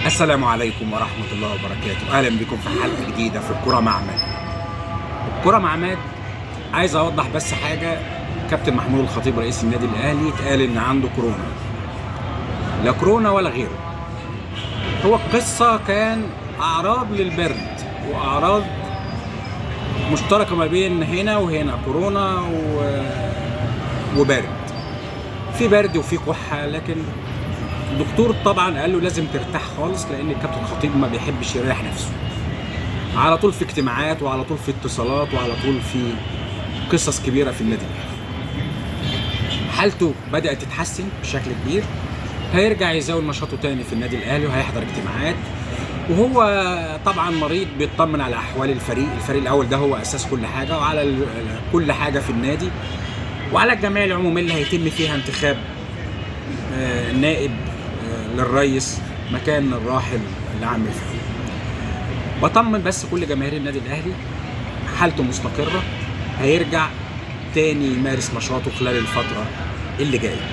السلام عليكم ورحمة الله وبركاته. أهلا بكم في حلقة جديدة في الكرة مع عماد. الكرة مع عماد، عايز أوضح بس حاجة. كابتن محمود الخطيب رئيس النادي الأهلي اتقال إن عنده كورونا. لا كورونا ولا غيره. هو القصة كان أعراض للبرد وأعراض مشتركة ما بين هنا وهنا، كورونا وبرد. في برد وفي كحة، لكن الدكتور طبعا قال له لازم ترتاح خالص، لان الكابتن الخطيب ما بيحبش يريح نفسه. على طول في اجتماعات وعلى طول في اتصالات وعلى طول في قصص كبيره في النادي الاهلي. حالته بدات تتحسن بشكل كبير، هيرجع يزاول نشاطه تاني في النادي الاهلي وهيحضر اجتماعات. وهو طبعا مريض بيطمن على احوال الفريق الاول ده هو اساس كل حاجه، وعلى كل حاجه في النادي، وعلى الجمعيه العموميه اللي هيتم فيها انتخاب نائب للرئيس مكان الراحل اللي عامل فيه. بطمن بس كل جماهير النادي الاهلي، حالته مستقره، هيرجع تاني يمارس نشاطه خلال الفتره اللي جايه.